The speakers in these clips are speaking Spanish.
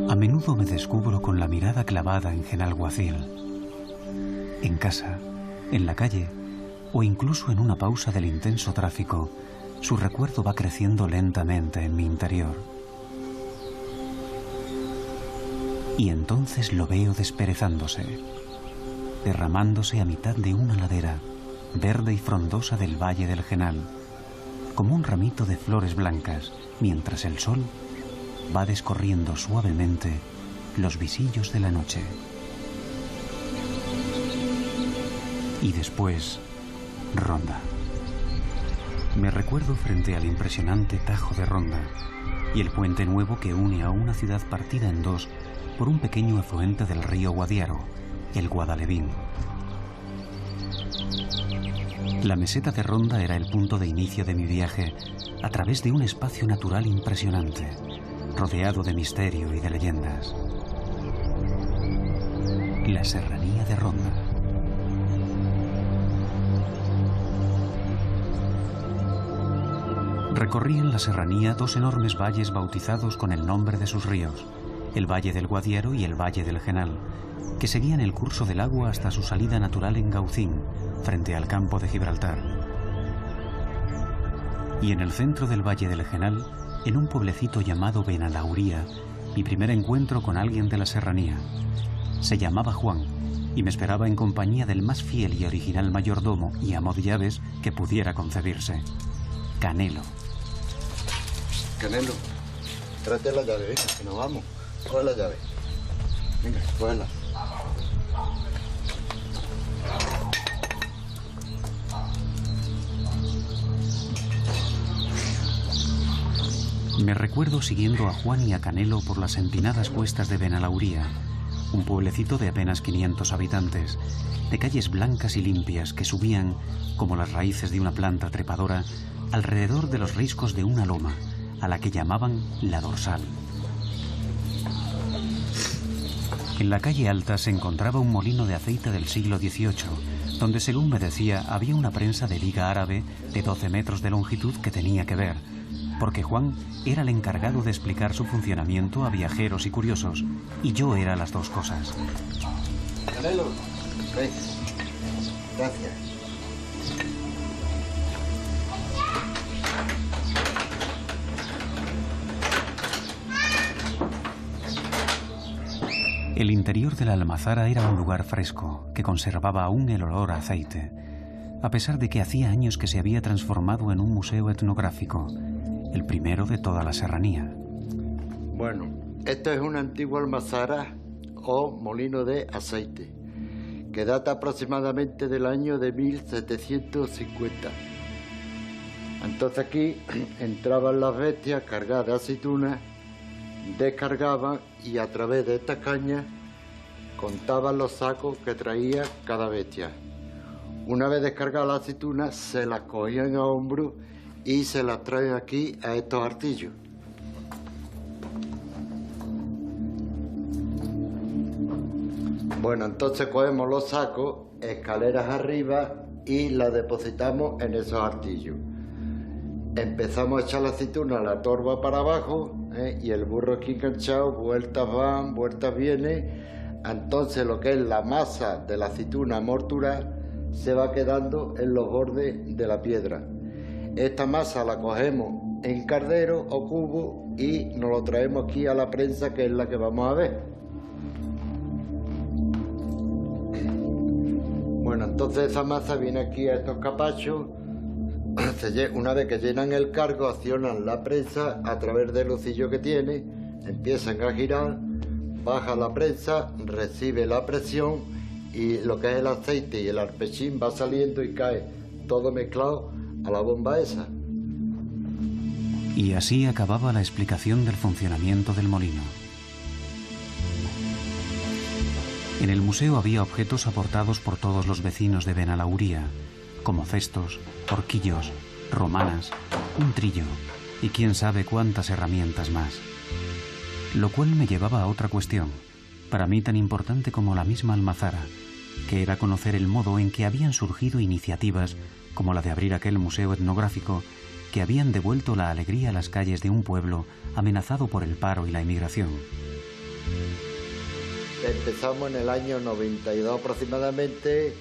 A menudo me descubro con la mirada clavada en Genalguacil. En casa, en la calle o incluso en una pausa del intenso tráfico, su recuerdo va creciendo lentamente en mi interior. Y entonces lo veo desperezándose, derramándose a mitad de una ladera verde y frondosa del Valle del Genal, como un ramito de flores blancas, mientras el sol va descorriendo suavemente los visillos de la noche. Y después, Ronda. Me recuerdo frente al impresionante Tajo de Ronda y el puente nuevo que une a una ciudad partida en dos por un pequeño afluente del río Guadiaro, el Guadalevín. La meseta de Ronda era el punto de inicio de mi viaje a través de un espacio natural impresionante, rodeado de misterio y de leyendas. La Serranía de Ronda. Recorrí en la serranía dos enormes valles bautizados con el nombre de sus ríos, el Valle del Guadiaro y el Valle del Genal, que seguían el curso del agua hasta su salida natural en Gaucín, frente al campo de Gibraltar. Y en el centro del Valle del Genal, en un pueblecito llamado Benalauría, mi primer encuentro con alguien de la serranía. Se llamaba Juan y me esperaba en compañía del más fiel y original mayordomo y amo de llaves que pudiera concebirse, Canelo. Canelo, tráete la llave, venga, que nos vamos. Coge la llave. Venga, cógela. Me recuerdo siguiendo a Juan y a Canelo por las empinadas cuestas de Benalauría, un pueblecito de apenas 500 habitantes, de calles blancas y limpias que subían, como las raíces de una planta trepadora, alrededor de los riscos de una loma, a la que llamaban la Dorsal. En la calle alta se encontraba un molino de aceite del siglo XVIII, donde, según me decía, había una prensa de viga árabe de 12 metros de longitud que tenía que ver, porque Juan era el encargado de explicar su funcionamiento a viajeros y curiosos, y yo era las dos cosas. Canelo, ven. Gracias. El interior de la almazara era un lugar fresco, que conservaba aún el olor a aceite, a pesar de que hacía años que se había transformado en un museo etnográfico, el primero de toda la serranía. Bueno, esto es una antigua almazara o molino de aceite, que data aproximadamente del año de 1750. Entonces aquí entraban las bestias cargadas de aceitunas, descargaban y a través de estas cañas contaban los sacos que traía cada bestia. Una vez descargadas las aceitunas, se las cogían a hombro y se las traen aquí a estos artillos. Bueno, entonces cogemos los sacos, escaleras arriba y las depositamos en esos artillos. Empezamos a echar la aceituna a la torba para abajo, y el burro aquí enganchado, vueltas van, vueltas viene. Entonces lo que es la masa de la aceituna mortura se va quedando en los bordes de la piedra. Esta masa la cogemos en cardero o cubo y nos lo traemos aquí a la prensa, que es la que vamos a ver. Bueno, entonces esa masa viene aquí a estos capachos. Una vez que llenan el cargo, accionan la prensa a través del hocillo que tiene, empiezan a girar, baja la prensa, recibe la presión y lo que es el aceite y el arpechín va saliendo y cae todo mezclado a la bomba esa. Y así acababa la explicación del funcionamiento del molino. En el museo había objetos aportados por todos los vecinos de Benalauría, como cestos, horquillos, romanas, un trillo y quién sabe cuántas herramientas más. Lo cual me llevaba a otra cuestión, para mí tan importante como la misma almazara, que era conocer el modo en que habían surgido iniciativas como la de abrir aquel museo etnográfico, que habían devuelto la alegría a las calles de un pueblo amenazado por el paro y la emigración. Empezamos en el año 92 aproximadamente,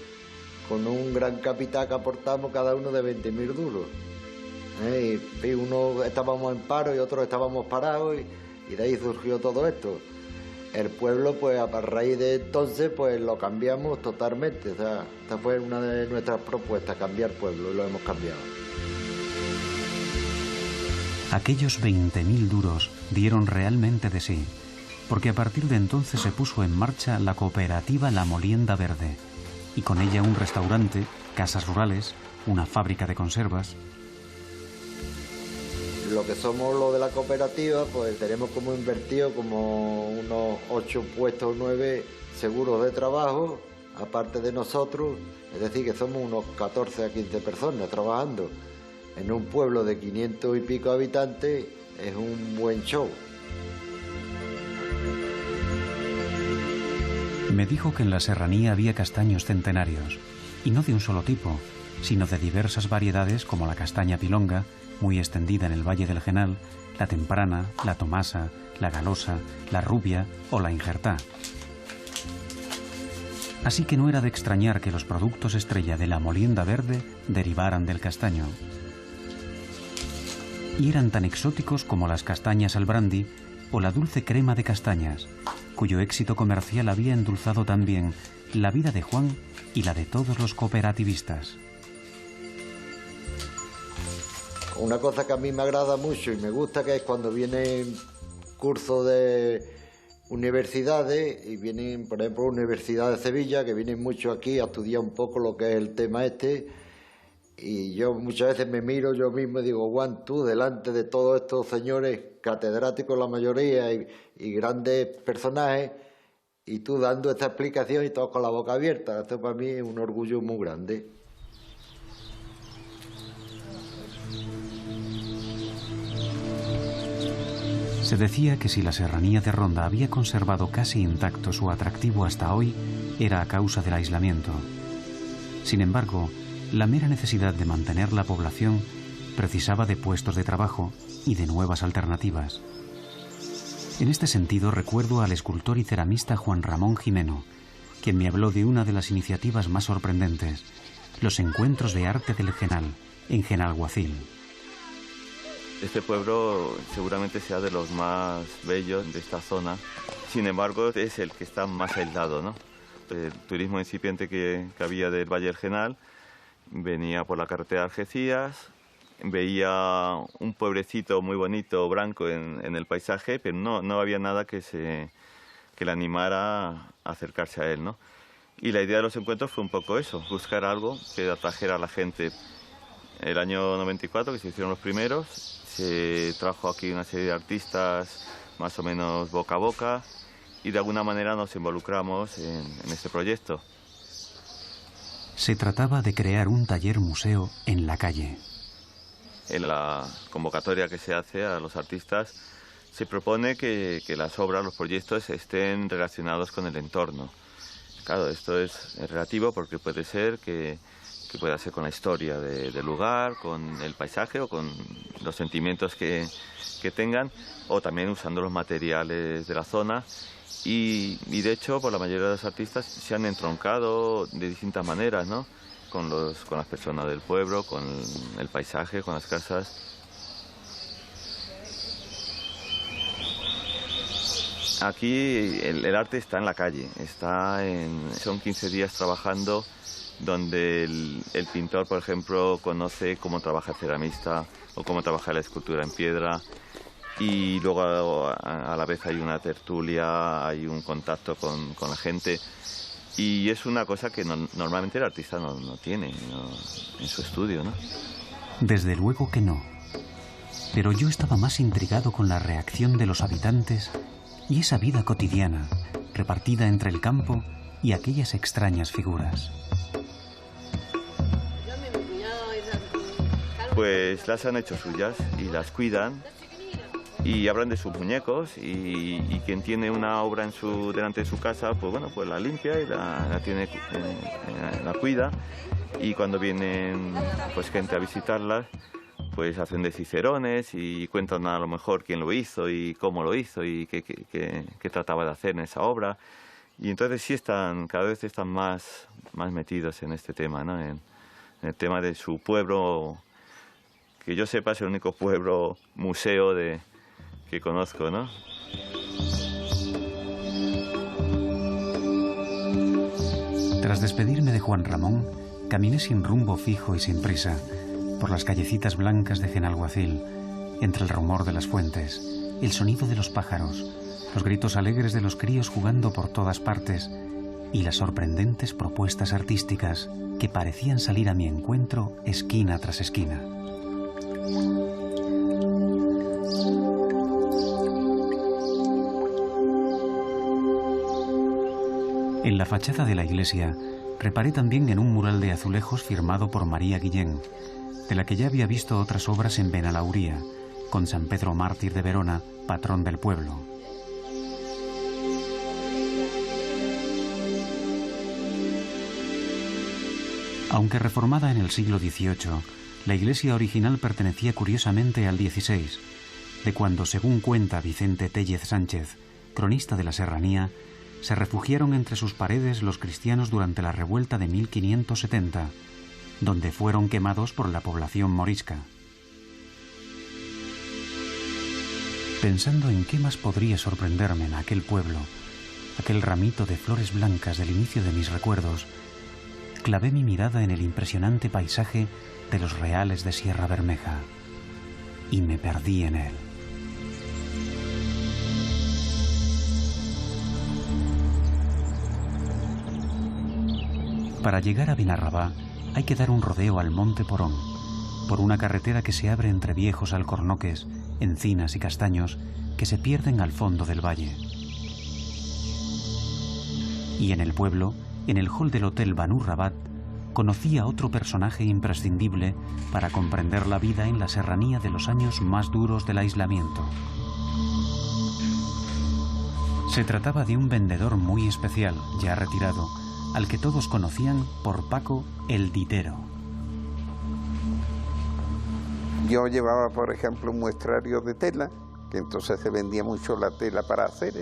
con un gran capital que aportamos cada uno de 20.000 duros. Y uno estábamos en paro y otros estábamos parados y de ahí surgió todo esto. El pueblo, pues a raíz de entonces, pues lo cambiamos totalmente. O sea, esta fue una de nuestras propuestas, cambiar pueblo, y lo hemos cambiado. Aquellos 20.000 duros dieron realmente de sí, porque a partir de entonces se puso en marcha la cooperativa La Molienda Verde, y con ella un restaurante, casas rurales, una fábrica de conservas. Lo que somos los de la cooperativa, pues tenemos como invertido como unos 8 puestos, 9 seguros de trabajo, aparte de nosotros, es decir, que somos unos 14 a 15 personas trabajando. En un pueblo de 500 y pico habitantes es un buen show. Me dijo que en la serranía había castaños centenarios, y no de un solo tipo, sino de diversas variedades como la castaña pilonga, muy extendida en el Valle del Genal, la temprana, la tomasa, la galosa, la rubia o la injertá. Así que no era de extrañar que los productos estrella de La Molienda Verde derivaran del castaño. Y eran tan exóticos como las castañas al brandy o la dulce crema de castañas, cuyo éxito comercial había endulzado también la vida de Juan y la de todos los cooperativistas. Una cosa que a mí me agrada mucho y me gusta, que es cuando vienen cursos de universidades, y vienen, por ejemplo, la Universidad de Sevilla, que vienen mucho aquí a estudiar un poco lo que es el tema este, y yo muchas veces me miro yo mismo y digo, Juan, tú delante de todos estos señores catedráticos la mayoría y grandes personajes, y tú dando esta explicación y todos con la boca abierta. Esto para mí es un orgullo muy grande. Se decía que si la serranía de Ronda había conservado casi intacto su atractivo hasta hoy, era a causa del aislamiento. Sin embargo, la mera necesidad de mantener la población precisaba de puestos de trabajo y de nuevas alternativas. En este sentido, recuerdo al escultor y ceramista Juan Ramón Jimeno, quien me habló de una de las iniciativas más sorprendentes, los encuentros de arte del Genal, en Genalguacil. Este pueblo seguramente sea de los más bellos de esta zona, sin embargo es el que está más aislado, ¿no? El turismo incipiente que había del Valle del Genal venía por la carretera de Algeciras, veía un pueblecito muy bonito, blanco en el paisaje, pero no había nada que le animara a acercarse a él, ¿no? Y la idea de los encuentros fue un poco eso, buscar algo que atrajera a la gente. El año 94, que se hicieron los primeros, se trajo aquí una serie de artistas más o menos boca a boca y de alguna manera nos involucramos en este proyecto. Se trataba de crear un taller museo en la calle. En la convocatoria que se hace a los artistas se propone que las obras, los proyectos estén relacionados con el entorno. Claro, esto es relativo porque puede ser que pueda ser con la historia del lugar, con el paisaje o con los sentimientos que tengan, o también usando los materiales de la zona. Y de hecho, por la mayoría de los artistas se han entroncado de distintas maneras, ¿no? Con las personas del pueblo, con el paisaje, con las casas. Aquí el arte está en la calle, son 15 días trabajando, donde el pintor, por ejemplo, conoce cómo trabaja el ceramista o cómo trabaja la escultura en piedra, y luego a la vez hay una tertulia, hay un contacto con la gente, y es una cosa que normalmente el artista no tiene en su estudio, ¿no? Desde luego que no. Pero yo estaba más intrigado con la reacción de los habitantes y esa vida cotidiana, repartida entre el campo y aquellas extrañas figuras. Pues las han hecho suyas y las cuidan y hablan de sus muñecos, y quien tiene una obra delante de su casa, pues bueno, pues la limpia y la cuida, y cuando vienen pues gente a visitarlas, pues hacen de cicerones y cuentan a lo mejor quién lo hizo y cómo lo hizo y qué trataba de hacer en esa obra. Y entonces sí cada vez están más metidos en este tema, ¿no? En el tema de su pueblo, que yo sepa es el único pueblo museo que conozco, ¿no? Tras despedirme de Juan Ramón, caminé sin rumbo fijo y sin prisa, por las callecitas blancas de Genalguacil, entre el rumor de las fuentes, el sonido de los pájaros, los gritos alegres de los críos jugando por todas partes y las sorprendentes propuestas artísticas que parecían salir a mi encuentro esquina tras esquina. En la fachada de la iglesia reparé también en un mural de azulejos firmado por María Guillén, de la que ya había visto otras obras en Benalauría, con San Pedro Mártir de Verona, patrón del pueblo. Aunque reformada en el siglo XVIII, la iglesia original pertenecía curiosamente al XVI, de cuando, según cuenta Vicente Téllez Sánchez, cronista de la Serranía, se refugiaron entre sus paredes los cristianos durante la revuelta de 1570, donde fueron quemados por la población morisca. Pensando en qué más podría sorprenderme en aquel pueblo, aquel ramito de flores blancas del inicio de mis recuerdos, clavé mi mirada en el impresionante paisaje de los Reales de Sierra Bermeja y me perdí en él. Para llegar a Benarrabá hay que dar un rodeo al Monte Porón, por una carretera que se abre entre viejos alcornoques, encinas y castaños que se pierden al fondo del valle. Y en el pueblo, en el hall del Hotel Banu Rabat, conocí a otro personaje imprescindible para comprender la vida en la serranía de los años más duros del aislamiento. Se trataba de un vendedor muy especial, ya retirado, al que todos conocían por Paco el Ditero. Yo llevaba, por ejemplo, un muestrario de tela, que entonces se vendía mucho la tela para hacer.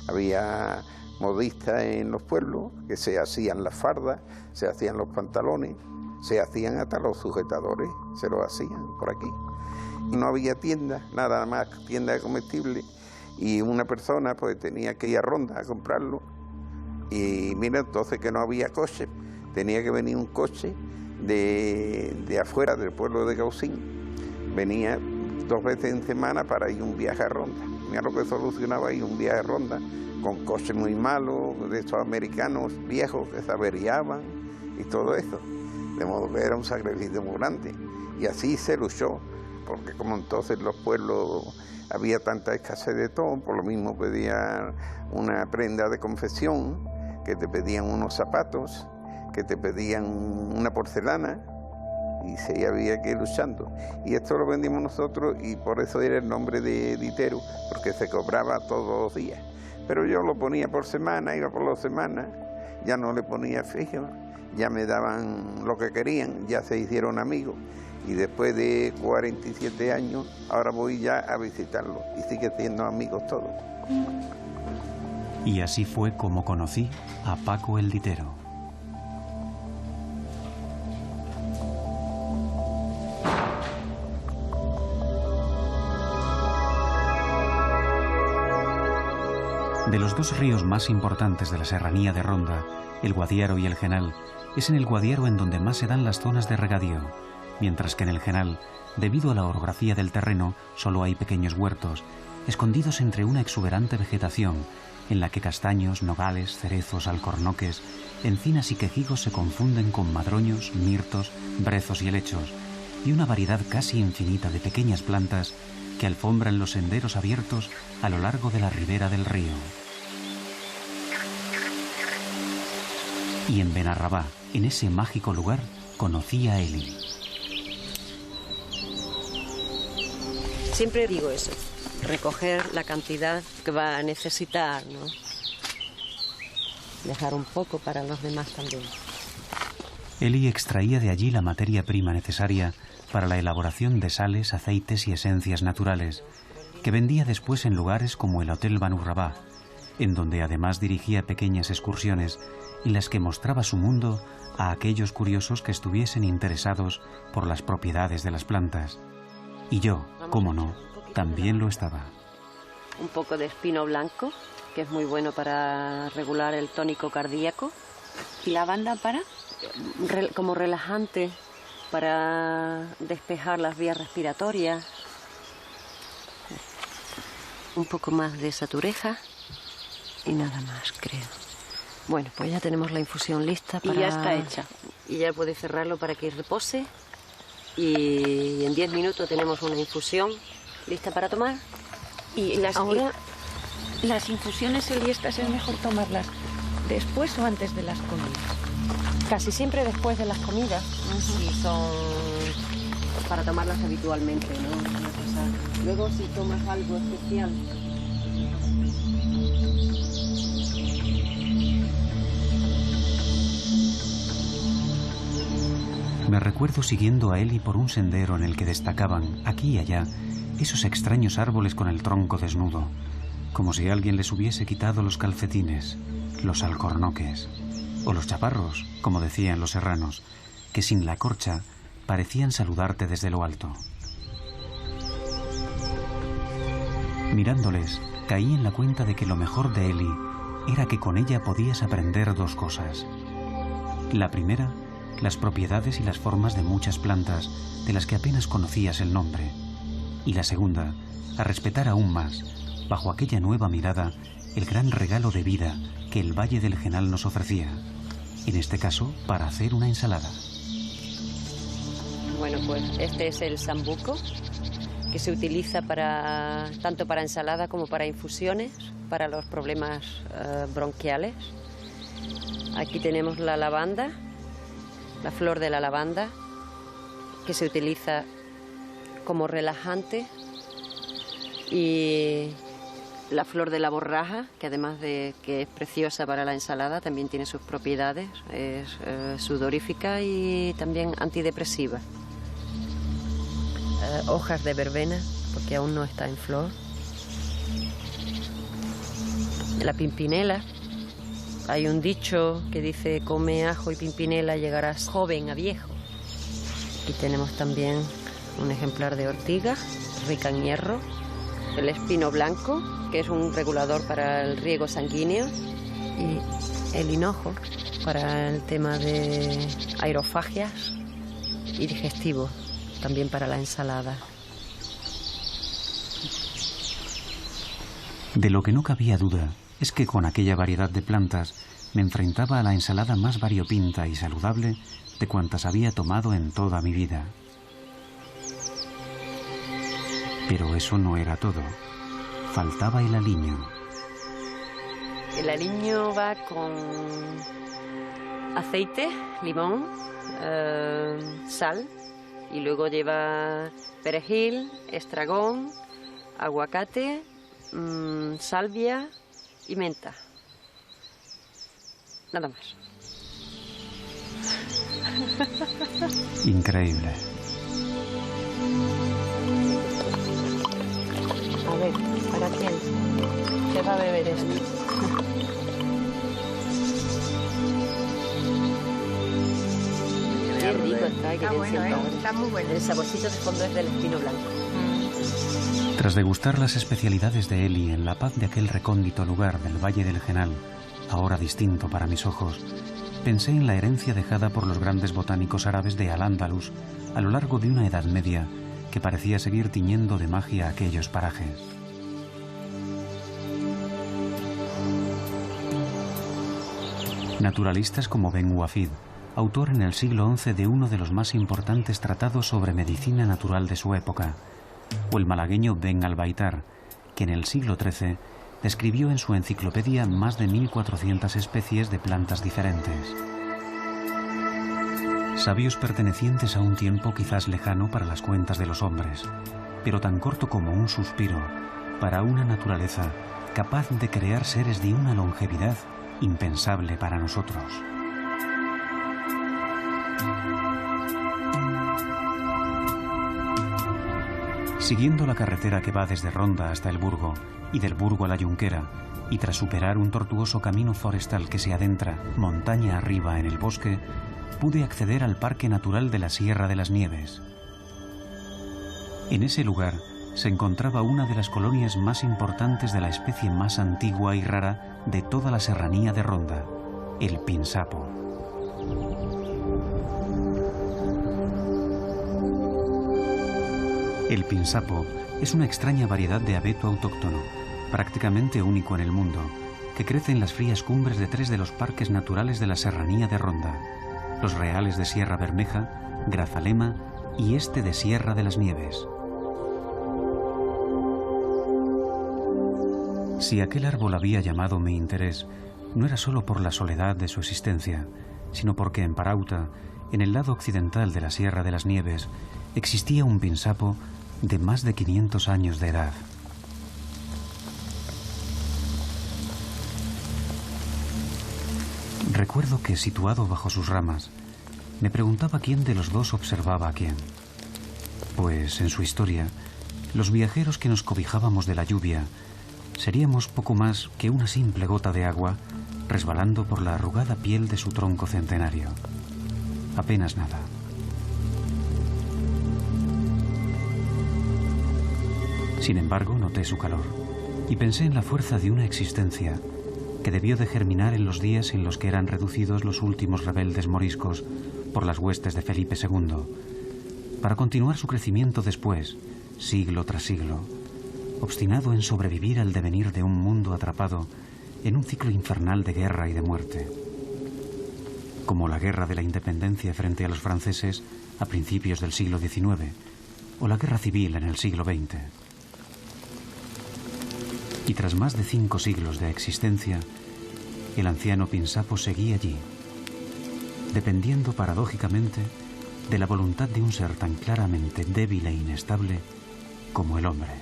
Había modistas en los pueblos que se hacían las fardas, se hacían los pantalones, se hacían hasta los sujetadores, se los hacían por aquí. No había tienda, nada más tienda de comestibles, y una persona pues tenía que ir a Ronda a comprarlo. Y mira, entonces que no había coche, tenía que venir un coche de afuera del pueblo de Gaucín. Venía 2 veces en semana para ir un viaje a Ronda. Mira lo que solucionaba ir un viaje a Ronda, con coches muy malos, de estos americanos viejos que se averiaban y todo eso. De modo que era un sacrificio muy grande. Y así se luchó, porque como entonces los pueblos había tanta escasez de todo, por lo mismo pedían una prenda de confección, que te pedían unos zapatos, que te pedían una porcelana, y se había que ir luchando. Y esto lo vendimos nosotros, y por eso era el nombre de Ditero, porque se cobraba todos los días. Pero yo lo ponía por semana, iba por 2 semanas, ya no le ponía fijo, ya me daban lo que querían, ya se hicieron amigos. Y después de 47 años, ahora voy ya a visitarlo, y sigue siendo amigos todos. Y así fue como conocí a Paco el Ditero. De los 2 ríos más importantes de la serranía de Ronda, el Guadiaro y el Genal, es en el Guadiaro en donde más se dan las zonas de regadío, mientras que en el Genal, debido a la orografía del terreno, solo hay pequeños huertos, escondidos entre una exuberante vegetación, en la que castaños, nogales, cerezos, alcornoques, encinas y quejigos se confunden con madroños, mirtos, brezos y helechos, y una variedad casi infinita de pequeñas plantas que alfombran los senderos abiertos a lo largo de la ribera del río. Y en Benarrabá, en ese mágico lugar, conocí a Eli. Siempre digo eso, recoger la cantidad que va a necesitar, ¿no? Dejar un poco para los demás también. Eli extraía de allí la materia prima necesaria para la elaboración de sales, aceites y esencias naturales, que vendía después en lugares como el Hotel Banu Rabah, en donde además dirigía pequeñas excursiones en las que mostraba su mundo a aquellos curiosos que estuviesen interesados por las propiedades de las plantas. Y yo, cómo no, también lo estaba. Un poco de espino blanco, que es muy bueno para regular el tónico cardíaco. ¿Y lavanda para? Como relajante, para despejar las vías respiratorias. Un poco más de satureja y nada más, creo. Bueno, pues ya tenemos la infusión lista para... Y ya está hecha. Y ya puede cerrarlo para que repose. Y en 10 minutos tenemos una infusión lista para tomar. Y Ahora, las infusiones eliestas es mejor tomarlas después o antes de las comidas. casi siempre después de las comidas, si son para tomarlas habitualmente, ¿no? Luego si tomas algo especial. Me recuerdo siguiendo a Eli por un sendero en el que destacaban, aquí y allá, esos extraños árboles con el tronco desnudo, como si alguien les hubiese quitado los calcetines, los alcornoques, o los chaparros, como decían los serranos, que sin la corcha parecían saludarte desde lo alto. Mirándoles, caí en la cuenta de que lo mejor de Eli era que con ella podías aprender dos cosas. La primera, las propiedades y las formas de muchas plantas de las que apenas conocías el nombre. Y la segunda, a respetar aún más, bajo aquella nueva mirada, el gran regalo de vida que el Valle del Genal nos ofrecía, en este caso para hacer una ensalada. Bueno, pues este es el sambuco, que se utiliza tanto para ensalada como para infusiones, para los problemas bronquiales. Aquí tenemos la lavanda, la flor de la lavanda, que se utiliza como relajante, y la flor de la borraja, que además de que es preciosa para la ensalada, también tiene sus propiedades, es sudorífica y también antidepresiva. Hojas de verbena, porque aún no está en flor. La pimpinela. Hay un dicho que dice: come ajo y pimpinela, llegarás joven a viejo. Aquí tenemos también un ejemplar de ortiga, rica en hierro. El espino blanco, que es un regulador para el riego sanguíneo. Y el hinojo, para el tema de aerofagias y digestivo, también para la ensalada. De lo que no cabía duda es que con aquella variedad de plantas me enfrentaba a la ensalada más variopinta y saludable de cuantas había tomado en toda mi vida. Pero eso no era todo. Faltaba el aliño. El aliño va con aceite, limón, sal, y luego lleva perejil, estragón, aguacate, salvia y menta. Nada más. Increíble. A ver, ¿para quién? ¿Qué va a beber esto? Qué rico está, qué bien sienta. Está muy bueno. El saborcito de fondo es del espino blanco. Tras degustar las especialidades de Eli en la paz de aquel recóndito lugar del Valle del Genal, ahora distinto para mis ojos, pensé en la herencia dejada por los grandes botánicos árabes de Al-Ándalus a lo largo de una Edad Media que parecía seguir tiñendo de magia aquellos parajes. Naturalistas como Ben Wafid, autor en el siglo XI de uno de los más importantes tratados sobre medicina natural de su época, o el malagueño Ben Albaitar, que en el siglo XIII describió en su enciclopedia más de 1400 especies de plantas diferentes. Sabios pertenecientes a un tiempo quizás lejano para las cuentas de los hombres, pero tan corto como un suspiro para una naturaleza capaz de crear seres de una longevidad impensable para nosotros. Siguiendo la carretera que va desde Ronda hasta el Burgo y del Burgo a la Junquera, y tras superar un tortuoso camino forestal que se adentra montaña arriba en el bosque, pude acceder al Parque Natural de la Sierra de las Nieves. En ese lugar se encontraba una de las colonias más importantes de la especie más antigua y rara de toda la serranía de Ronda, el pinsapo. El pinsapo es una extraña variedad de abeto autóctono, prácticamente único en el mundo, que crece en las frías cumbres de 3 de los parques naturales de la serranía de Ronda: los Reales de Sierra Bermeja, Grazalema y este de Sierra de las Nieves. Si aquel árbol había llamado mi interés, no era solo por la soledad de su existencia, sino porque en Parauta, en el lado occidental de la Sierra de las Nieves, existía un pinsapo de más de 500 años de edad. Recuerdo que, situado bajo sus ramas, me preguntaba quién de los dos observaba a quién. Pues en su historia, los viajeros que nos cobijábamos de la lluvia seríamos poco más que una simple gota de agua resbalando por la arrugada piel de su tronco centenario. Apenas nada. Sin embargo, noté su calor y pensé en la fuerza de una existencia que debió de germinar en los días en los que eran reducidos los últimos rebeldes moriscos por las huestes de Felipe II, para continuar su crecimiento después, siglo tras siglo, obstinado en sobrevivir al devenir de un mundo atrapado en un ciclo infernal de guerra y de muerte, como la guerra de la independencia frente a los franceses a principios del siglo XIX o la guerra civil en el siglo XX. Y tras más de 5 siglos de existencia, el anciano pinsapo seguía allí, dependiendo paradójicamente de la voluntad de un ser tan claramente débil e inestable como el hombre.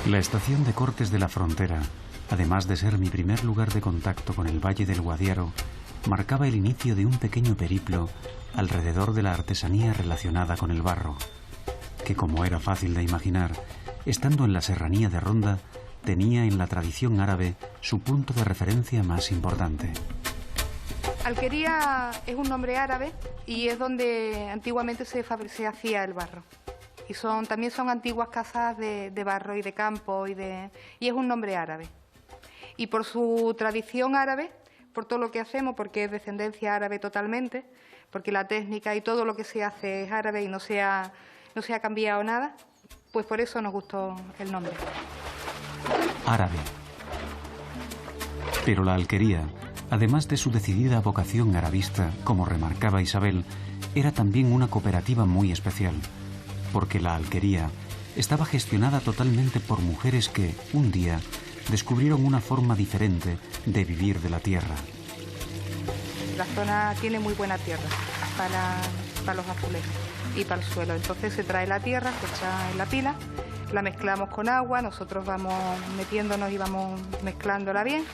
La estación de Cortes de la Frontera, además de ser mi primer lugar de contacto con el Valle del Guadiaro, marcaba el inicio de un pequeño periplo alrededor de la artesanía relacionada con el barro, que, como era fácil de imaginar, estando en la serranía de Ronda, tenía en la tradición árabe su punto de referencia más importante. Alquería es un nombre árabe y es donde antiguamente se hacía el barro. Y también son antiguas casas de barro y de campo y es un nombre árabe. Y por su tradición árabe, por todo lo que hacemos, porque es descendencia árabe totalmente, porque la técnica y todo lo que se hace es árabe y no se ha cambiado nada, pues por eso nos gustó el nombre. Árabe. Pero la alquería, además de su decidida vocación arabista, como remarcaba Isabel, era también una cooperativa muy especial, porque la alquería estaba gestionada totalmente por mujeres que, un día, descubrieron una forma diferente de vivir de la tierra. La zona tiene muy buena tierra para los azulejos y para el suelo. Entonces se trae la tierra, se echa en la pila, la mezclamos con agua, nosotros vamos metiéndonos y vamos mezclándola bien.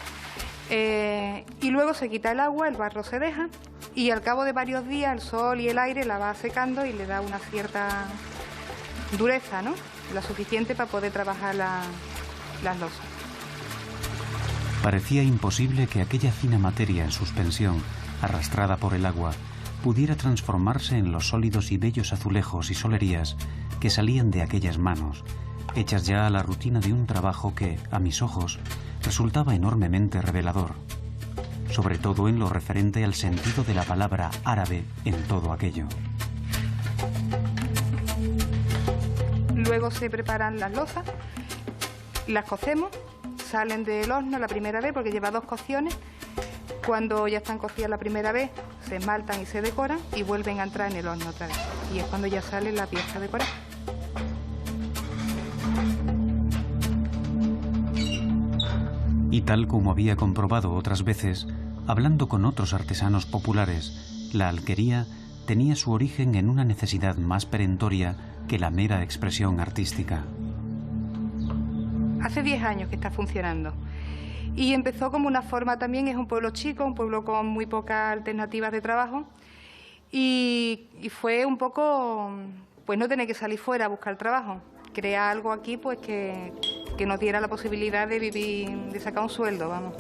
Y luego se quita el agua, el barro se deja y al cabo de varios días el sol y el aire la va secando y le da una cierta dureza, ¿no? La suficiente para poder trabajar las losas. Parecía imposible que aquella fina materia en suspensión, arrastrada por el agua, pudiera transformarse en los sólidos y bellos azulejos y solerías que salían de aquellas manos, hechas ya a la rutina de un trabajo que, a mis ojos, resultaba enormemente revelador, sobre todo en lo referente al sentido de la palabra árabe en todo aquello. Luego se preparan las losas, las cocemos, salen del horno la primera vez porque lleva 2 cocciones. Cuando ya están cocidas la primera vez, se esmaltan y se decoran y vuelven a entrar en el horno otra vez. Y es cuando ya sale la pieza decorada. Y tal como había comprobado otras veces, hablando con otros artesanos populares, la alquería tenía su origen en una necesidad más perentoria que la mera expresión artística. Hace 10 años que está funcionando y empezó como una forma también, es un pueblo chico, un pueblo con muy pocas alternativas de trabajo y fue un poco, pues no tener que salir fuera a buscar trabajo, crear algo aquí pues que nos diera la posibilidad de vivir, de sacar un sueldo, vamos.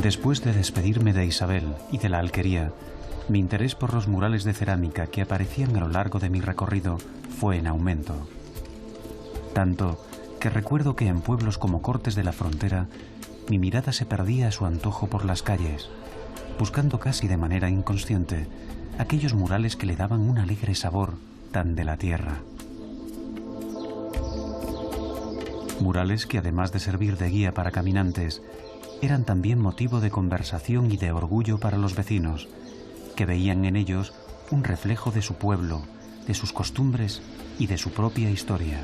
Después de despedirme de Isabel y de la alquería, mi interés por los murales de cerámica que aparecían a lo largo de mi recorrido fue en aumento. Tanto que recuerdo que en pueblos como Cortes de la Frontera, mi mirada se perdía a su antojo por las calles, buscando casi de manera inconsciente aquellos murales que le daban un alegre sabor tan de la tierra. Murales que, además de servir de guía para caminantes, eran también motivo de conversación y de orgullo para los vecinos, que veían en ellos un reflejo de su pueblo, de sus costumbres y de su propia historia.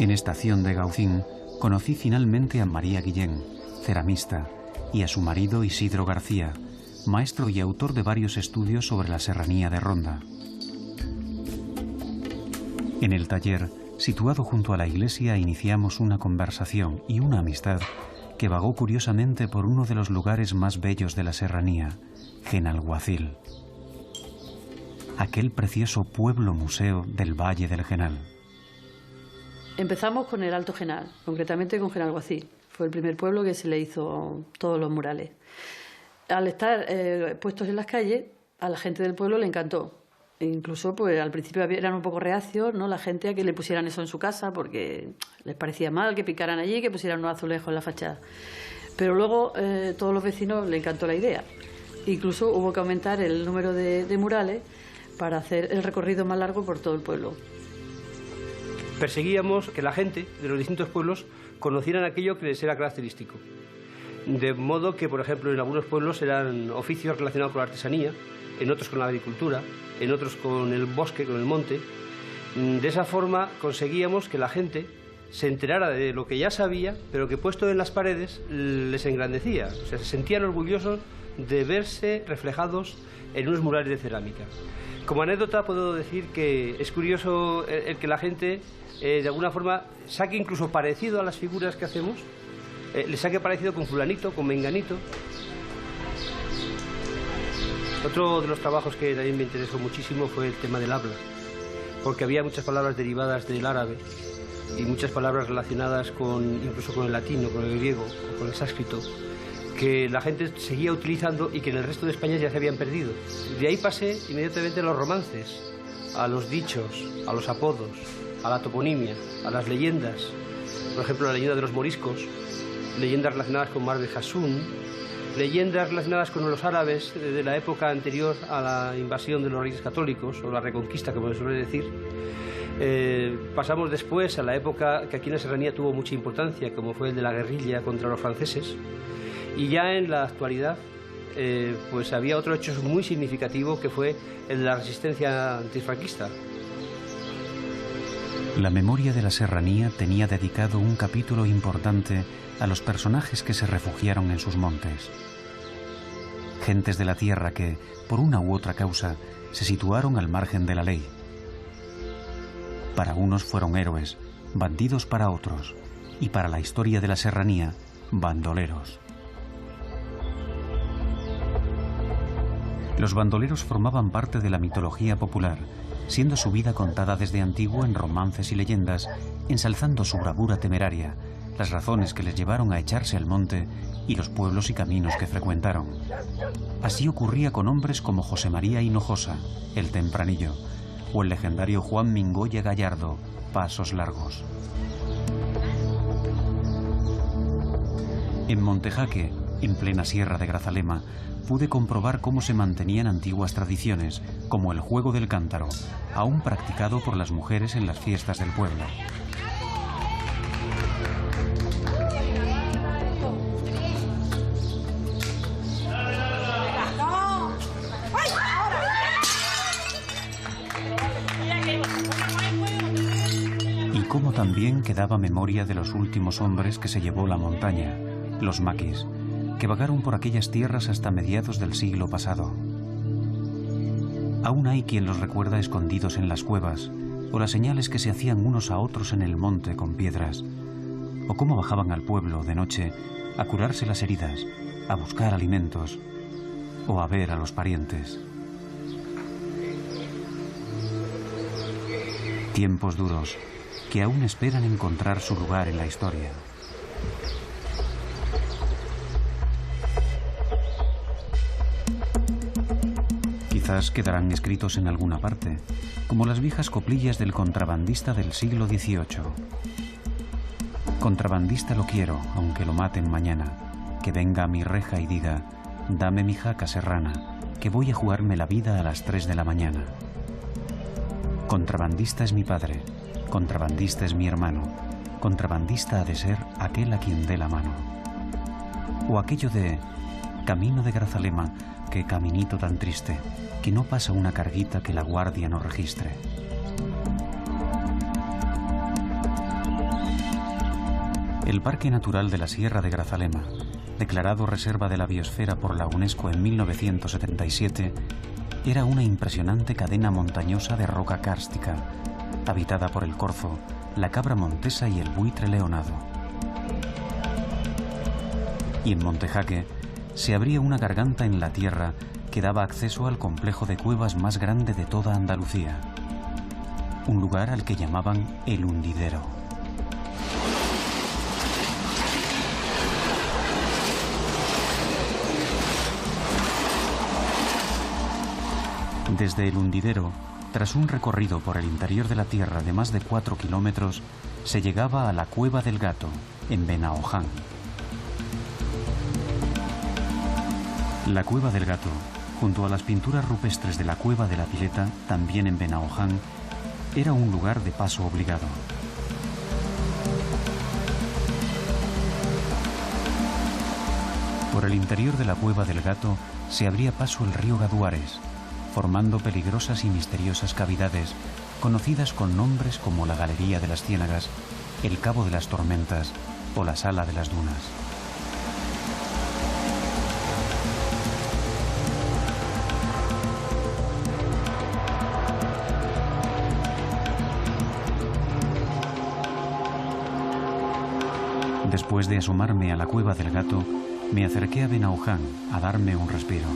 En Estación de Gaucín conocí finalmente a María Guillén, ceramista, y a su marido Isidro García, maestro y autor de varios estudios sobre la serranía de Ronda. En el taller, situado junto a la iglesia, iniciamos una conversación y una amistad que vagó curiosamente por uno de los lugares más bellos de la serranía, Genalguacil. Aquel precioso pueblo-museo del Valle del Genal. Empezamos con el Alto Genal, concretamente con Genalguacil. Fue el primer pueblo que se le hizo todos los murales. Al estar puestos en las calles, a la gente del pueblo le encantó. E incluso, pues al principio eran un poco reacios, ¿no?, la gente a que le pusieran eso en su casa porque les parecía mal que picaran allí, que pusieran unos azulejos en la fachada. Pero luego todos los vecinos le encantó la idea. Incluso hubo que aumentar el número de murales para hacer el recorrido más largo por todo el pueblo. Perseguíamos que la gente de los distintos pueblos conocieran aquello que les era característico. De modo que, por ejemplo, en algunos pueblos eran oficios relacionados con la artesanía, en otros con la agricultura, en otros con el bosque, con el monte. De esa forma conseguíamos que la gente se enterara de lo que ya sabía, pero que puesto en las paredes les engrandecía. O sea, se sentían orgullosos de verse reflejados en unos murales de cerámica. Como anécdota puedo decir que es curioso el que la gente de alguna forma saque incluso parecido a las figuras que hacemos, le saque parecido con fulanito, con menganito. Otro de los trabajos que también me interesó muchísimo fue el tema del habla, porque había muchas palabras derivadas del árabe y muchas palabras relacionadas incluso con el latino, con el griego o con el sánscrito, que la gente seguía utilizando y que en el resto de España ya se habían perdido. De ahí pasé inmediatamente a los romances, a los dichos, a los apodos, a la toponimia, a las leyendas. Por ejemplo, la leyenda de los moriscos, leyendas relacionadas con Mar de Jasún, leyendas relacionadas con los árabes de la época anterior a la invasión de los reyes católicos, o la reconquista, como se suele decir. Pasamos después a la época que aquí en la serranía tuvo mucha importancia, como fue el de la guerrilla contra los franceses. Y ya en la actualidad, pues había otro hecho muy significativo, que fue el de la resistencia antifranquista. La memoria de la serranía tenía dedicado un capítulo importante a los personajes que se refugiaron en sus montes. Gentes de la tierra que, por una u otra causa, se situaron al margen de la ley. Para unos fueron héroes, bandidos para otros, y para la historia de la serranía, bandoleros. Los bandoleros formaban parte de la mitología popular, siendo su vida contada desde antiguo en romances y leyendas, ensalzando su bravura temeraria, las razones que les llevaron a echarse al monte y los pueblos y caminos que frecuentaron. Así ocurría con hombres como José María Hinojosa, el Tempranillo, o el legendario Juan Mingoya Gallardo, Pasos Largos. En Montejaque, en plena sierra de Grazalema, pude comprobar cómo se mantenían antiguas tradiciones, como el juego del cántaro, aún practicado por las mujeres en las fiestas del pueblo. Y cómo también quedaba memoria de los últimos hombres que se llevó la montaña, los maquis, que vagaron por aquellas tierras hasta mediados del siglo pasado. Aún hay quien los recuerda escondidos en las cuevas, o las señales que se hacían unos a otros en el monte con piedras, o cómo bajaban al pueblo de noche a curarse las heridas, a buscar alimentos, o a ver a los parientes. Tiempos duros que aún esperan encontrar su lugar en la historia. Quizás quedarán escritos en alguna parte, como las viejas coplillas del contrabandista del siglo XVIII. Contrabandista lo quiero, aunque lo maten mañana, que venga a mi reja y diga, dame mi jaca serrana, que voy a jugarme la vida a las 3 de la mañana. Contrabandista es mi padre, contrabandista es mi hermano, contrabandista ha de ser aquel a quien dé la mano. O aquello de, camino de Grazalema, qué caminito tan triste, que no pasa una carguita que la guardia no registre. El Parque Natural de la Sierra de Grazalema, declarado Reserva de la Biosfera por la UNESCO en 1977, era una impresionante cadena montañosa de roca kárstica, habitada por el corzo, la cabra montesa y el buitre leonado. Y en Montejaque se abría una garganta en la tierra que daba acceso al complejo de cuevas más grande de toda Andalucía, un lugar al que llamaban el Hundidero. Desde el Hundidero, tras un recorrido por el interior de la tierra de más de 4 kilómetros, se llegaba a la Cueva del Gato, en Benaoján. La Cueva del Gato, junto a las pinturas rupestres de la Cueva de la Pileta, también en Benaoján, era un lugar de paso obligado. Por el interior de la Cueva del Gato se abría paso el río Gaduares, formando peligrosas y misteriosas cavidades conocidas con nombres como la Galería de las Ciénagas, el Cabo de las Tormentas o la Sala de las Dunas. Después de asomarme a la Cueva del Gato, me acerqué a Benaoján a darme un respiro.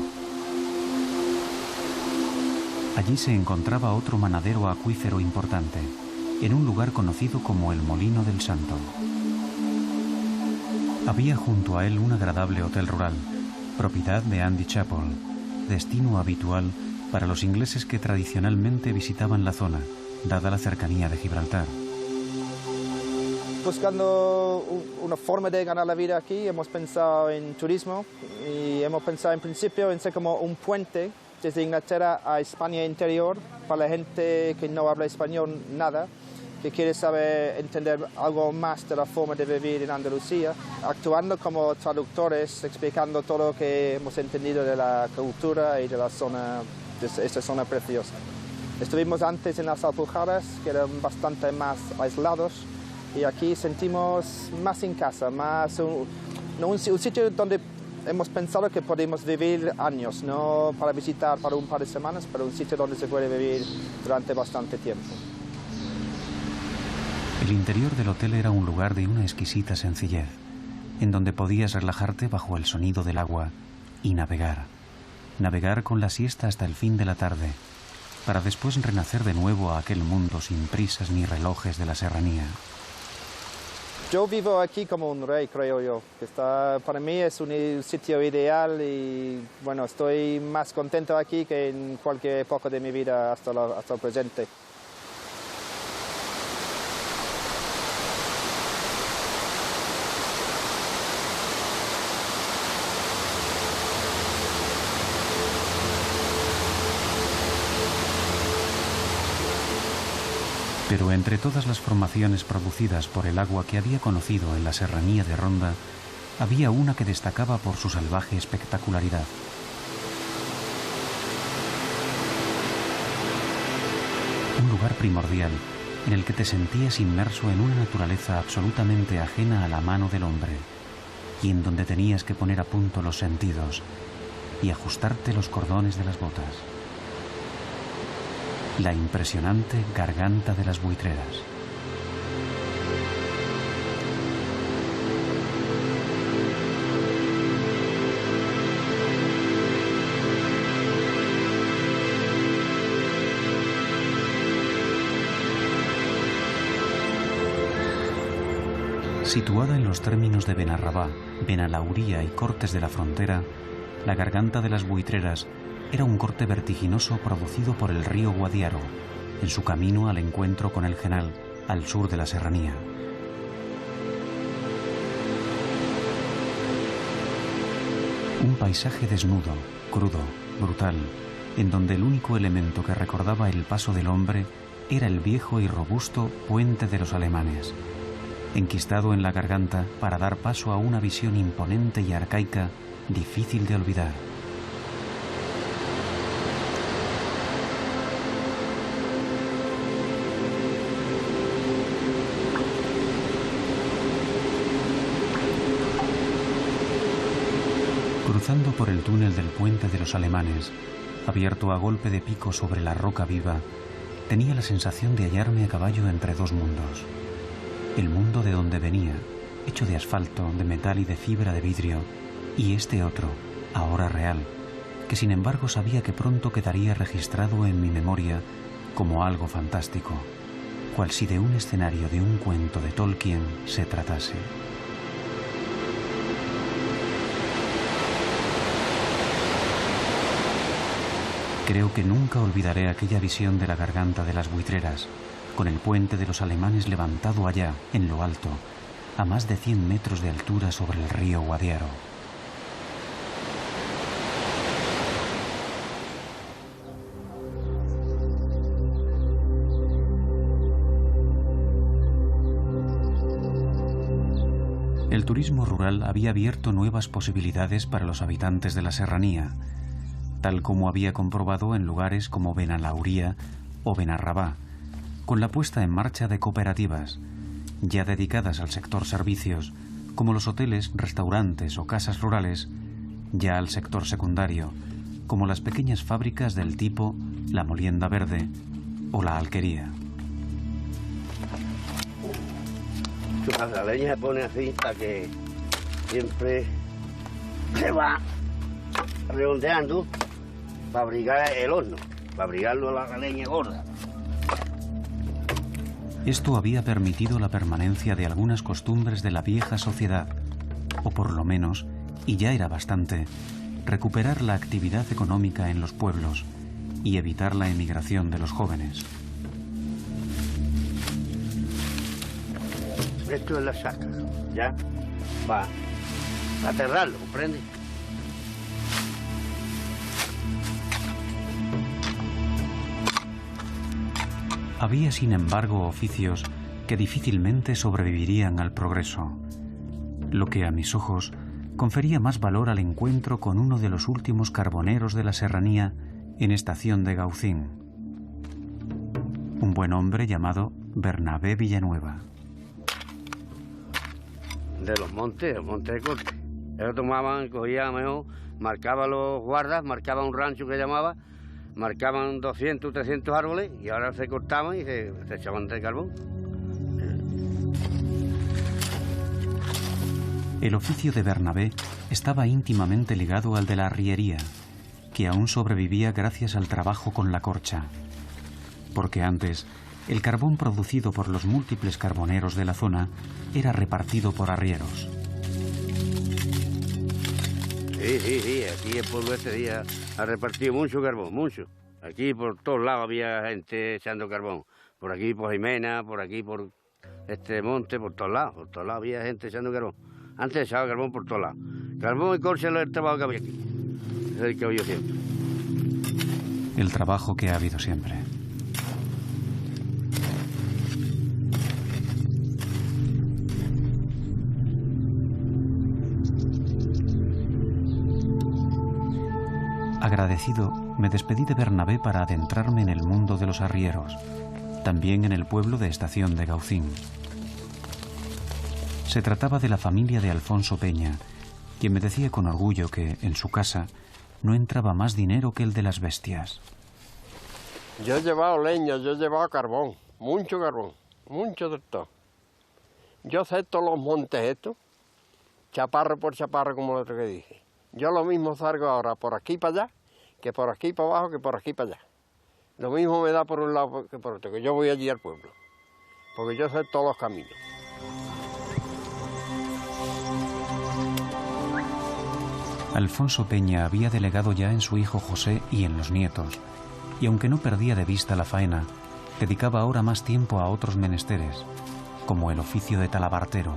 Allí se encontraba otro manadero acuífero importante, en un lugar conocido como el Molino del Santo. Había junto a él un agradable hotel rural, propiedad de Andy Chapel, destino habitual para los ingleses que tradicionalmente visitaban la zona, dada la cercanía de Gibraltar. Buscando una forma de ganar la vida aquí, hemos pensado en turismo y hemos pensado en principio en ser como un puente desde Inglaterra a España interior para la gente que no habla español nada, que quiere saber entender algo más de la forma de vivir en Andalucía, actuando como traductores, explicando todo lo que hemos entendido de la cultura y de la zona, de esta zona preciosa. Estuvimos antes en las Alpujarras, que eran bastante más aislados, y aquí sentimos más en casa, más un sitio donde hemos pensado que podemos vivir años, no para visitar para un par de semanas, pero un sitio donde se puede vivir durante bastante tiempo. El interior del hotel era un lugar de una exquisita sencillez, en donde podías relajarte bajo el sonido del agua y navegar con la siesta hasta el fin de la tarde, para después renacer de nuevo a aquel mundo sin prisas ni relojes de la serranía. Yo vivo aquí como un rey, creo yo. Para mí es un sitio ideal y bueno, estoy más contento aquí que en cualquier época de mi vida hasta el presente. Pero entre todas las formaciones producidas por el agua que había conocido en la serranía de Ronda, había una que destacaba por su salvaje espectacularidad. Un lugar primordial en el que te sentías inmerso en una naturaleza absolutamente ajena a la mano del hombre y en donde tenías que poner a punto los sentidos y ajustarte los cordones de las botas. La impresionante garganta de las buitreras. Situada en los términos de Benarrabá, Benalauría y Cortes de la Frontera, la garganta de las buitreras era un corte vertiginoso producido por el río Guadiaro, en su camino al encuentro con el Genal, al sur de la serranía. Un paisaje desnudo, crudo, brutal, en donde el único elemento que recordaba el paso del hombre era el viejo y robusto puente de los alemanes, enquistado en la garganta para dar paso a una visión imponente y arcaica, difícil de olvidar. Cruzando por el túnel del puente de los alemanes, abierto a golpe de pico sobre la roca viva, tenía la sensación de hallarme a caballo entre dos mundos. El mundo de donde venía, hecho de asfalto, de metal y de fibra de vidrio, y este otro, ahora real, que sin embargo sabía que pronto quedaría registrado en mi memoria como algo fantástico, cual si de un escenario de un cuento de Tolkien se tratase. Creo que nunca olvidaré aquella visión de la garganta de las buitreras, con el puente de los alemanes levantado allá, en lo alto, a más de 100 metros de altura sobre el río Guadiaro. El turismo rural había abierto nuevas posibilidades para los habitantes de la serranía, tal como había comprobado en lugares como Benalauría o Benarrabá, con la puesta en marcha de cooperativas, ya dedicadas al sector servicios, como los hoteles, restaurantes o casas rurales, ya al sector secundario, como las pequeñas fábricas del tipo la Molienda Verde o la Alquería. La leña se pone así para que siempre se va redondeando para abrigar el horno, para abrigarlo la leña gorda. Esto había permitido la permanencia de algunas costumbres de la vieja sociedad, o por lo menos, y ya era bastante, recuperar la actividad económica en los pueblos y evitar la emigración de los jóvenes. Esto es la saca, ¿ya? Para aterrarlo, ¿comprende? Había, sin embargo, oficios que difícilmente sobrevivirían al progreso, lo que a mis ojos confería más valor al encuentro con uno de los últimos carboneros de la serranía en estación de Gaucín, un buen hombre llamado Bernabé Villanueva. De los montes, el monte de corte. Ellos tomaban, cogían mejor, marcaban los guardas, marcaban un rancho que llamaba, marcaban 200, 300 árboles y ahora se cortaban y se echaban de carbón. El oficio de Bernabé estaba íntimamente ligado al de la arriería, que aún sobrevivía gracias al trabajo con la corcha, porque antes el carbón producido por los múltiples carboneros de la zona era repartido por arrieros. Sí, aquí el pueblo este día ha repartido mucho carbón, mucho. Aquí por todos lados había gente echando carbón. Por aquí por Jimena, por aquí por este monte, por todos lados había gente echando carbón. Antes echaba carbón por todos lados. Carbón y corcha es el trabajo que había aquí. Es el que ha habido siempre. El trabajo que ha habido siempre. Agradecido, me despedí de Bernabé para adentrarme en el mundo de los arrieros, también en el pueblo de Estación de Gaucín. Se trataba de la familia de Alfonso Peña, quien me decía con orgullo que, en su casa, no entraba más dinero que el de las bestias. Yo he llevado leña, yo he llevado carbón, mucho de todo. Yo sé todos los montes estos, chaparro por chaparro, como lo otro que dije. Yo lo mismo salgo ahora por aquí para allá, que por aquí para abajo, que por aquí para allá. Lo mismo me da por un lado que por otro, que yo voy allí al pueblo, porque yo sé todos los caminos. Alfonso Peña había delegado ya en su hijo José y en los nietos, y aunque no perdía de vista la faena, dedicaba ahora más tiempo a otros menesteres, como el oficio de talabartero,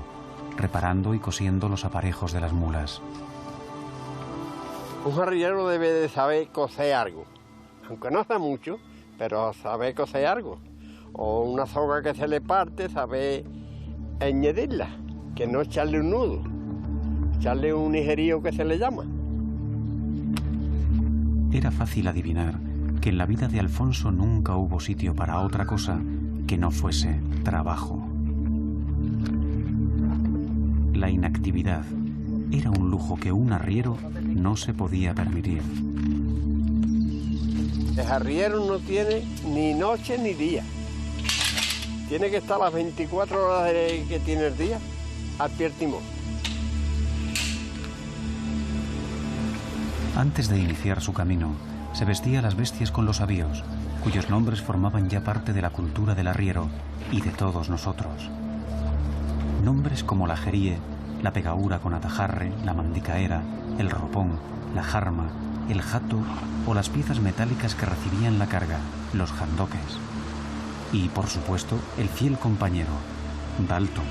reparando y cosiendo los aparejos de las mulas. Un arriero debe de saber coser algo, aunque no sea mucho, pero saber coser algo. O una soga que se le parte, saber añadirla, que no echarle un nudo, echarle un ligerío que se le llama. Era fácil adivinar que en la vida de Alfonso nunca hubo sitio para otra cosa que no fuese trabajo. La inactividad era un lujo que un arriero no se podía permitir. El arriero no tiene ni noche ni día. Tiene que estar las 24 horas que tiene el día al pie del timón. Antes de iniciar su camino, se vestía las bestias con los avíos, cuyos nombres formaban ya parte de la cultura del arriero y de todos nosotros. Nombres como la jeríe, la pegaura con atajarre, la mandicaera, el ropón, la jarma, el jato o las piezas metálicas que recibían la carga, los jandoques. Y, por supuesto, el fiel compañero, Dalton,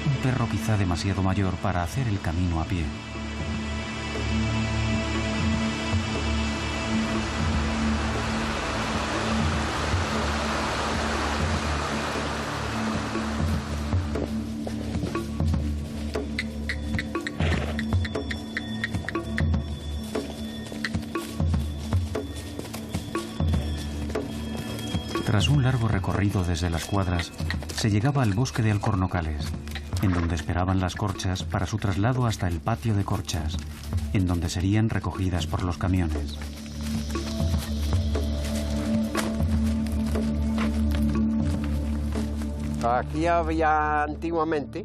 un perro quizá demasiado mayor para hacer el camino a pie. Tras un largo recorrido desde las cuadras, se llegaba al bosque de Alcornocales, en donde esperaban las corchas para su traslado hasta el patio de corchas, en donde serían recogidas por los camiones. Aquí había antiguamente,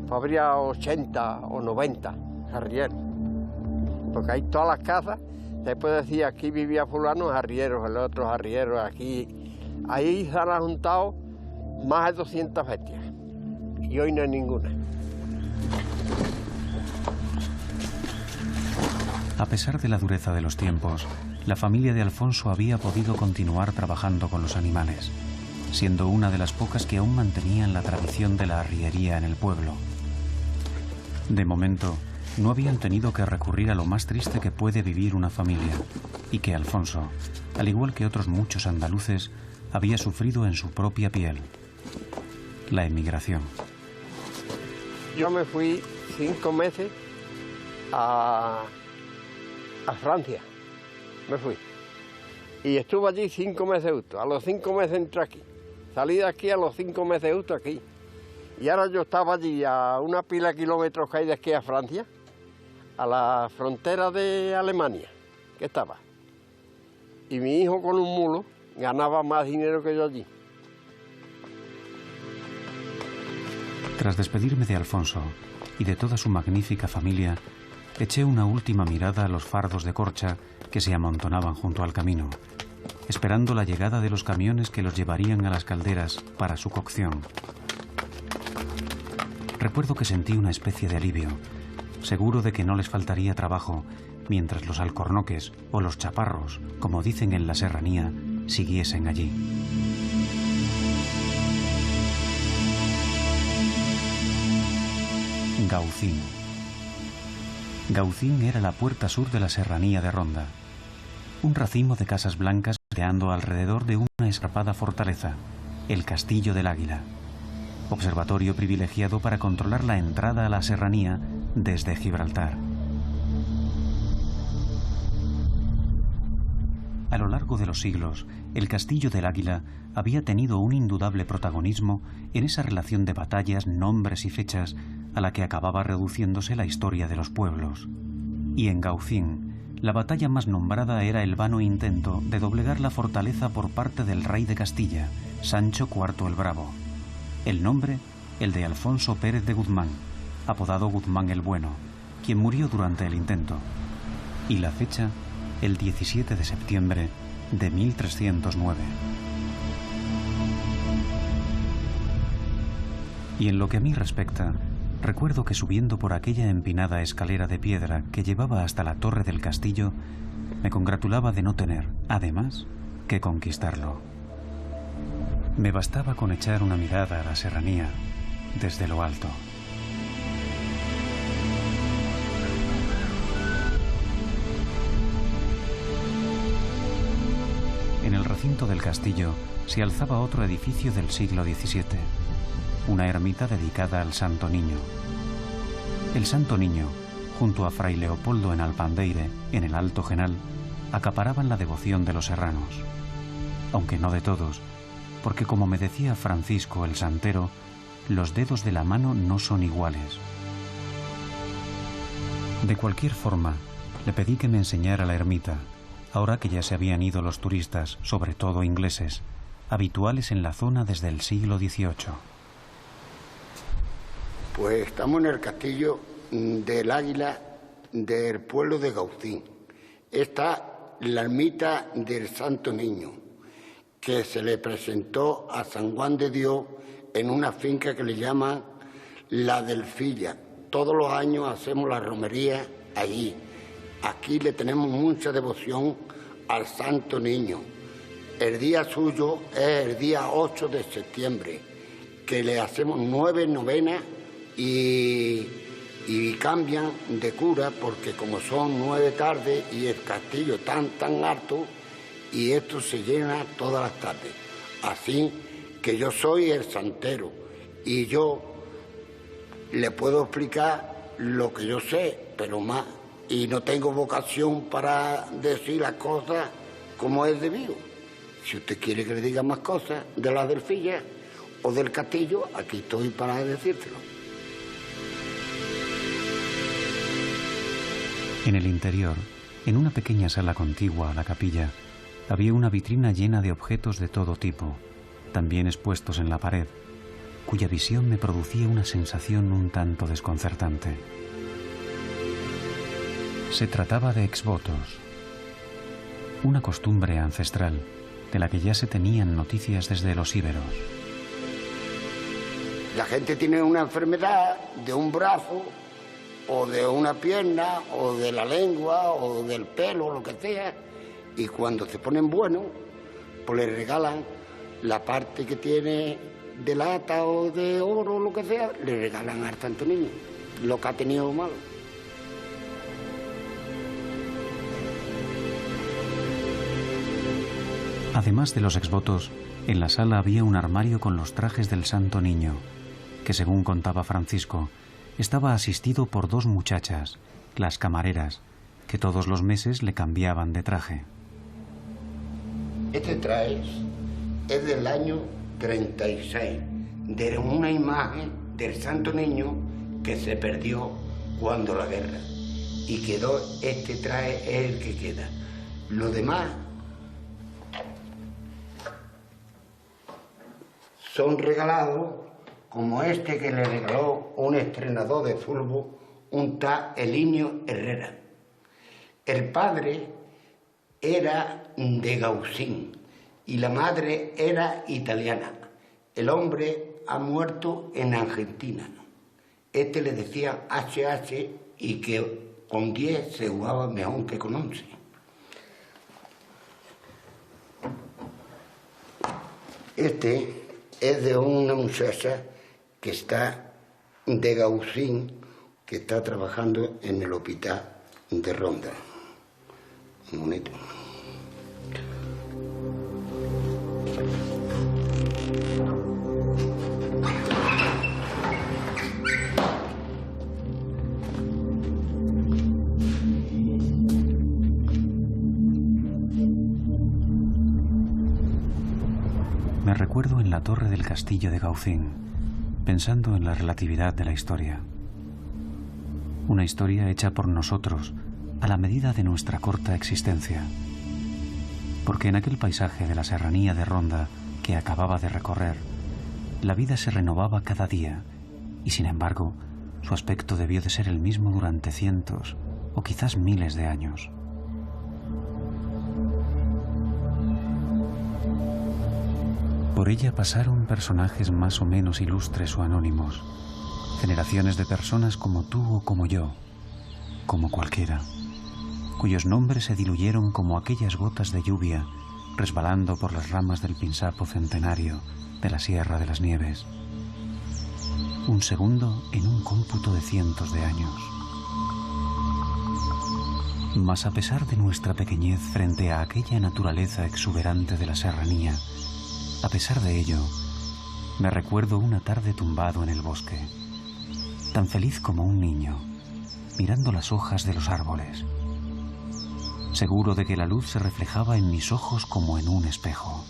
habría 80 o 90 arrieros, porque hay todas las casas. Se puede decir, aquí vivía fulano arrieros, el otro arrieros, aquí. Ahí se han juntado más de 200 bestias y hoy no hay ninguna. A pesar de la dureza de los tiempos, la familia de Alfonso había podido continuar trabajando con los animales, siendo una de las pocas que aún mantenían la tradición de la arriería en el pueblo. De momento, no habían tenido que recurrir a lo más triste que puede vivir una familia, y que Alfonso, al igual que otros muchos andaluces, había sufrido en su propia piel: la emigración. Yo me fui 5 meses a Francia, me fui. Y estuve allí 5 meses justo. A los 5 meses entré aquí. Salí de aquí a los 5 meses justo aquí. Y ahora yo estaba allí a una pila de kilómetros que hay de aquí a Francia, a la frontera de Alemania, que estaba. Y mi hijo con un mulo ganaba más dinero que yo allí. Tras despedirme de Alfonso y de toda su magnífica familia, eché una última mirada a los fardos de corcha que se amontonaban junto al camino, esperando la llegada de los camiones que los llevarían a las calderas para su cocción. Recuerdo que sentí una especie de alivio, seguro de que no les faltaría trabajo mientras los alcornoques o los chaparros, como dicen en la serranía, siguiesen allí. Gaucín. Gaucín era la puerta sur de la serranía de Ronda, un racimo de casas blancas creando alrededor de una escarpada fortaleza, el Castillo del Águila, observatorio privilegiado para controlar la entrada a la serranía desde Gibraltar. A lo largo de los siglos, el Castillo del Águila había tenido un indudable protagonismo en esa relación de batallas, nombres y fechas a la que acababa reduciéndose la historia de los pueblos. Y en Gaucín, la batalla más nombrada era el vano intento de doblegar la fortaleza por parte del rey de Castilla, Sancho IV el Bravo. El nombre, el de Alfonso Pérez de Guzmán, apodado Guzmán el Bueno, quien murió durante el intento. Y la fecha, el 17 de septiembre de 1309. Y en lo que a mí respecta, recuerdo que subiendo por aquella empinada escalera de piedra que llevaba hasta la torre del castillo, me congratulaba de no tener, además, que conquistarlo. Me bastaba con echar una mirada a la serranía desde lo alto. En el recinto del castillo se alzaba otro edificio del siglo XVII, una ermita dedicada al Santo Niño. El Santo Niño, junto a Fray Leopoldo en Alpandeire, en el Alto Genal, acaparaban la devoción de los serranos, aunque no de todos, porque como me decía Francisco el Santero, los dedos de la mano no son iguales. De cualquier forma, le pedí que me enseñara la ermita, ahora que ya se habían ido los turistas, sobre todo ingleses, habituales en la zona desde el siglo XVIII. Pues estamos en el castillo del Águila del pueblo de Gaucín. Está la ermita del Santo Niño, que se le presentó a San Juan de Dios en una finca que le llaman La Delfilla. Todos los años hacemos la romería allí. Aquí le tenemos mucha devoción al Santo Niño. El día suyo es el día 8 de septiembre, que le hacemos 9 novenas y cambian de cura, porque como son 9 tardes y el castillo tan alto, y esto se llena todas las tardes. Así que yo soy el santero y yo le puedo explicar lo que yo sé, pero más, y no tengo vocación para decir las cosas como es debido. Si usted quiere que le diga más cosas de la Delfilla o del castillo, aquí estoy para decírselo. En el interior, en una pequeña sala contigua a la capilla, había una vitrina llena de objetos de todo tipo, también expuestos en la pared, cuya visión me producía una sensación un tanto desconcertante. Se trataba de exvotos, una costumbre ancestral de la que ya se tenían noticias desde los íberos. La gente tiene una enfermedad de un brazo, o de una pierna, o de la lengua, o del pelo, lo que sea, y cuando se ponen buenos, pues le regalan la parte que tiene de lata o de oro, lo que sea, le regalan al Santo Niño lo que ha tenido malo. Además de los exvotos, en la sala había un armario con los trajes del Santo Niño, que según contaba Francisco, estaba asistido por 2 muchachas, las camareras, que todos los meses le cambiaban de traje. Este traje es del año 36, de una imagen del Santo Niño que se perdió cuando la guerra. Y quedó, este traje es el que queda. Lo demás son regalados, como este que le regaló un entrenador de fútbol, un tal Elinio Herrera. El padre era de Gaucín y la madre era italiana. El hombre ha muerto en Argentina. Este le decía HH y que con 10 se jugaba mejor que con 11. Este es de una muchacha que está de Gaucín, que está trabajando en el hospital de Ronda. Un momento. recuerdo en la torre del castillo de Gaucín, pensando en la relatividad de la historia. Una historia hecha por nosotros a la medida de nuestra corta existencia. Porque en aquel paisaje de la serranía de Ronda que acababa de recorrer, la vida se renovaba cada día y, sin embargo, su aspecto debió de ser el mismo durante cientos o quizás miles de años. Por ella pasaron personajes más o menos ilustres o anónimos, generaciones de personas como tú o como yo, como cualquiera, cuyos nombres se diluyeron como aquellas gotas de lluvia resbalando por las ramas del pinsapo centenario de la Sierra de las Nieves. Un segundo en un cómputo de cientos de años. Mas a pesar de nuestra pequeñez frente a aquella naturaleza exuberante de la serranía, a pesar de ello, me recuerdo una tarde tumbado en el bosque, tan feliz como un niño, mirando las hojas de los árboles, seguro de que la luz se reflejaba en mis ojos como en un espejo,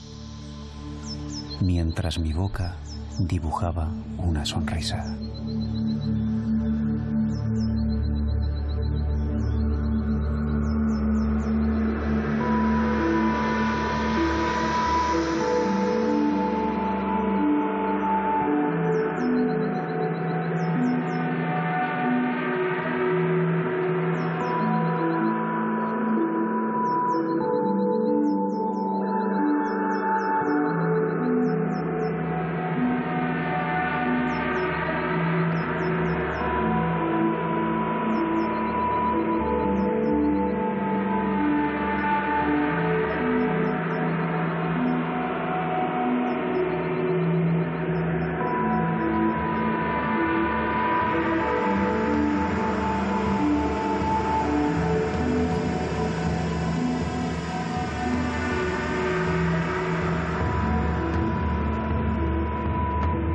mientras mi boca dibujaba una sonrisa.